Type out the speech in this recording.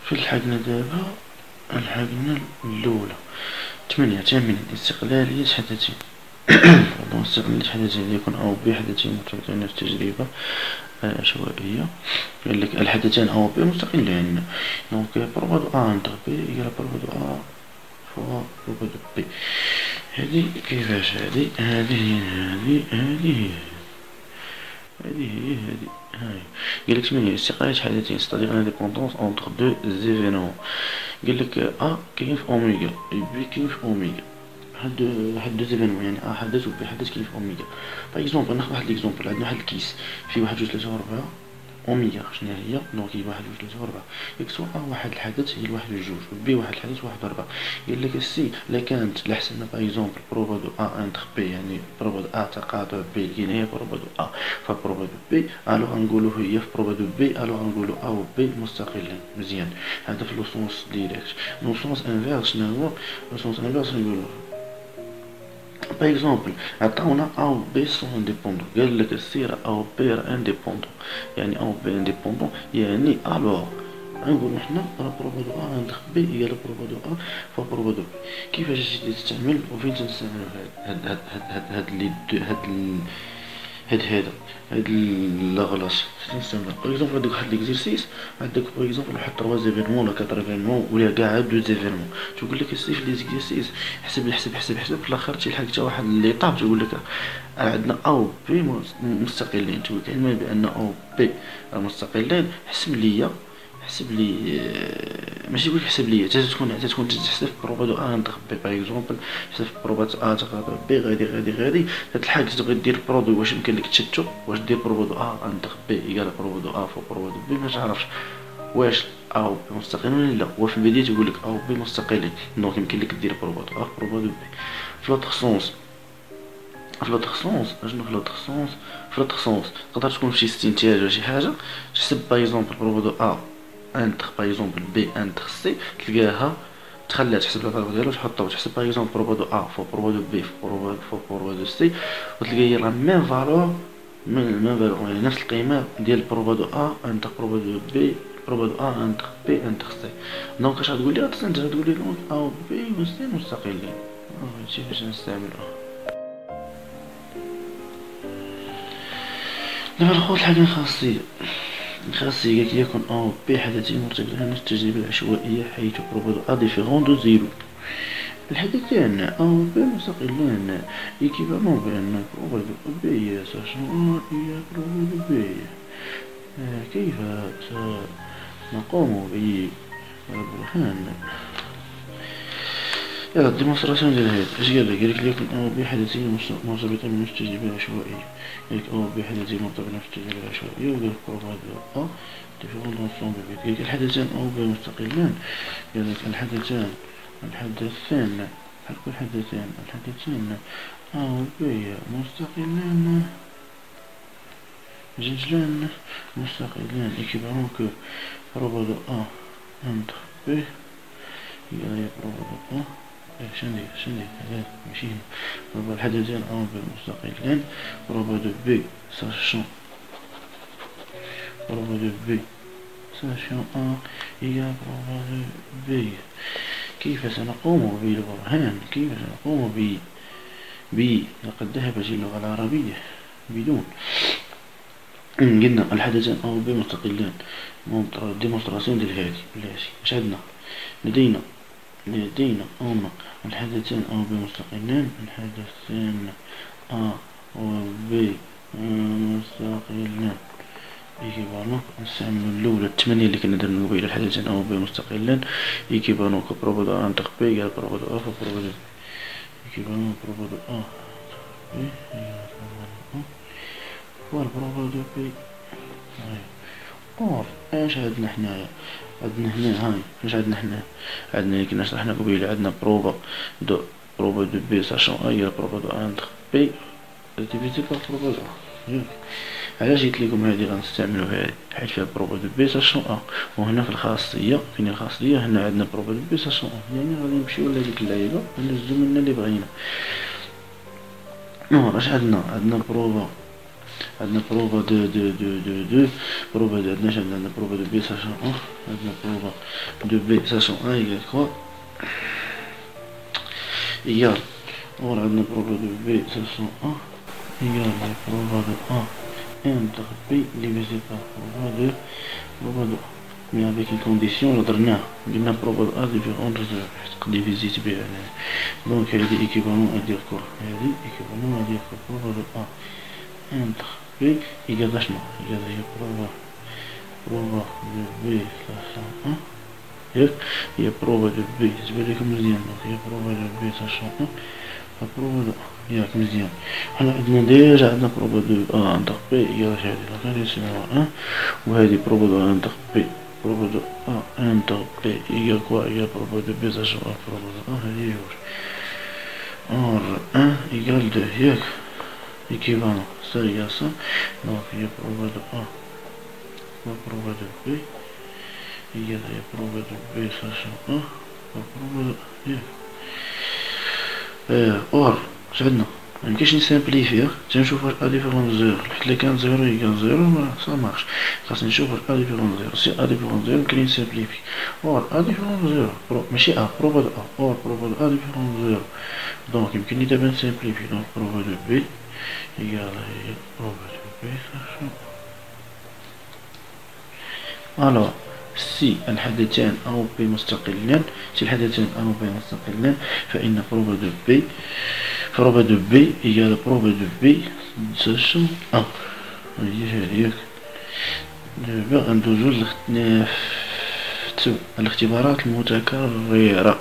في الحقنا دابا الحقنا الأولى 8 تامين استقلالية حدثين. استقلالية حدثين يكون أو ب حدثين مرتبطين في التجربة عشوائية. قالك الحدثان أو ب مستقلين، دونك بروبا دو أ انتر بي إيكال بروبا دو أ فوا بروبا دو بي. هادي كيفاش هادي هادي هي هاي. قالك 8 استقلالية حدثين ستادير انديبوندونس اونتر دو زيفينمون. قالك أ كاين في أوميغا بي كاين في أوميغا، هاد دو زيفينمون يعني أ حدث و بي حدث كاين في أوميغا. باغ اكزومبل ناخد واحد ليكزومبل، عندنا واحد الكيس فيه 1 2 3 4 أوميغا شنو هي، دونك هي 1 2 3 4 يكسو أ واحد الحدث هي الواحد وجوج و بي واحد الحدث واحد و 4. قالك السي لا كانت لا حسبنا باغ اكزومبل بروبا دو أ انتر بي يعني بروبا دو أ تقاطع بي كاين هي بروبا دو أ فبروبا دو بي، ألوغ غنقولو هي في بروبا دو بي ألوغ غنقولو أ و بي مستقلين. مزيان، هذا في لو سونس ديريكت. لو سونس انفيرس شنو هو؟ لو سونس انفيرس نقولو باغ اكزومبل عطاونا أ و بي سون انديبوندون، قالك السيرة أ و بي راه انديبوندون، يعني أ و بي انديبوندون يعني ألوغ غنقولو حنا راه بروبا دو أ انتر بي إيكال بروبا دو أ فوا بروبا دو بي. كيفاش جيتي تستعمل وفين تنستعملو هاد لاغلاط تنستعملو؟ باغ اكزومبل عندك واحد ليكزيرسيس، عندك باغ اكزومبل واحد 3 زيفينمون ولا 4 ايفينمون ولا كاع 2 زيفينمون، تقول لك السي في ليكزيرسيس حسب في الاخر تلحق حتى واحد ليطاب تقول لك عندنا أ و بي مستقلين، تقول لك علما بأن أ و بي مستقلين حسب لي ماشي يقولك حسب لي تكون تحسب بروبا دو أ انتر بي باغ اكزومبل، تحسب بروبا أ تقاطع بي غادي تلحق تبغي دير برودوي واش يمكن لك تشتو، واش دير بروبا دو أ انتر بي إيكال بروبا دو أ فوا بروبا دو بي، متعرفش واش أ و بي مستقلين ولا لا. هو في البداية تقول لك أ و بي مستقلين، دونك يمكن لك دير بروبا دو أ بروبا دو بي. في لوطخ سونس اشنو في لوطخ سونس تقدر تكون في شي استنتاج ولا شي حاجة تحسب باغ اكزومبل بروبا دو أ انتر باغ اكزومبل بي انتر سي، تلقاها تخليها تحسب العطاء ديالها وتحطها وتحسب باغ اكزومبل بروبا دو أ فوا بروبا دو بي فوا بروبا دو سي، وتلقى هي لا ميم فالور يعني نفس القيمة ديال بروبا دو أ انتر بروبا دو بي بروبا دو أ انتر بي انتر سي. دونك اش غتقولي؟ غتستنتج تقولي دونك أ و بي و سي مستقلين. هادشي فاش نستعملوها. دابا الخوت الحاجة الخاصية قالك يكون أ و بي حدثين مرتبطان نفس التجربة العشوائية حيث بروبا دو أ ديفيرون دو زيرو. الحدثان أ و بي مستقلان إيكيفالون بأن بروبا دو بي ساشون أ هي بروبا دو بي. كيف سنقوم بالبرهان؟ يلا الديمونستراسيون ديال هاد اش قالك يكون أ و بي حدثين مرتبطان بنفس التجربة العشوائية، قالك أ و بي حدثين مرتبطان في التجربة العشوائية، وقالك بروبا دو أ ديفيرون دون سون بي. قالك الحدثان أ و بي مستقلان، قالك الحدثان أ و بي مستقلان إيكيفالون كو بروبا دو أ انتر بي هي بروبا دو أ شندير هذا ماشي هنا. الحدثان أ و بي مستقلان بروبا دو بي ساشون أ هي بروبا دو بي. كيف سنقوم بالبرهان؟ كيف سنقوم لقد ذهبت اللغة العربية بدون. قلنا الحدثان أ و بي مستقلان، ديمونستراسيون ديال هادي بلاتي اش عندنا؟ لدينا هما الحدثان أ و بي مستقلان، إيكيفالون نستعملو الأولى 8 اللي كنا درنا قبيله. الحدثان أ و بي مستقلان إيكيفالون كو بروبا دو أ انتر بي إيكال بروبا دو أ فوا بروبا دو بي، إيكيفالون بروبا دو أ بي إيكال بروبا دو بي. اور اش عندنا حنايا؟ عندنا هنا هاي اش عندنا حنا؟ عندنا اللي كنا شرحنا قبيله، عندنا بروبا دو بي ساشون أ هي بروبا دو أ انتر بي ديفيزي بار بروبا دو أ. علاش جيت لكم هادي غنستعملو هادي؟ حيت فيها بروبا دو بي ساشون أ، وهنا في الخاصية فين الخاصية هنا عندنا بروبا دو بي ساشون أ، يعني غادي نمشيو لهاديك اللعيبة ونهزو منها اللي بغينا. نور اش عندنا؟ عندنا البروبا عندنا بروفا دو بروفا دو عندنا بروفا دو بي ساشون ان، عندنا بروفا دو بي ساشون ان يقال كوا يقال اور عندنا بروفا دو بي ساشون ان يقال بروفا دو ان انتر بي ديفيزي بار بروفا دو مي افيك اون كونديسيون هضرناها قلنا بروفا دو ا ديفيرون تقدر ديفيزيت بها دونك هادي ايكيفالون ادير كور، هادي ايكيفالون ادير كور بروفا دو ا انتر بي يقال شنو يقال هي بروفا دو بي ساشون ان ياك هي بروفا دو بي تبان لكم مزيان، دونك هي بروفا دو بي ساشون ان بروفا دو ياك مزيان. حنا عندنا ديجا عندنا بروفا دو ا انتر بي يقال هادي، دونك هادي نسميوها ان وهادي بروفا دو انتر بي بروفا دو ا انتر بي يقال كوا هي بروفا دو بي ساشون ان بروفا دو ا هادي جوج اور ان يقال دو ياك équivalent, ça il y a ça, donc il y a prouvé de A, prouvé de B, il y a prouvé de B sachant A, prouvé de or, عندنا مكاينش نسامبليفيها تنشوف ا ديفيرون زيرو، حيت إلا كان زيرو يقال زيرو سا مارش، خاصني نشوف ا ديفيرون زيرو، سي ا ديفيرون زيرو يمكن نسامبليفي، اور ا ديفيرون زيرو ماشي ا بروفا دو ا، اور بروفا دو ا ديفيرون زيرو، دونك يمكنلي دابا نسامبليفي، دونك بروفا دو بي يقال هي بروفا دو بي ساشون. الوغ سي الحدثان أ و بي مستقلان، سي الحدثان أ و بي مستقلان فإن بروفا دو بي يقال بروفا دو بي ساشون أ، هي هادي ياك. دابا غندوزو الاختبارات المتكررة.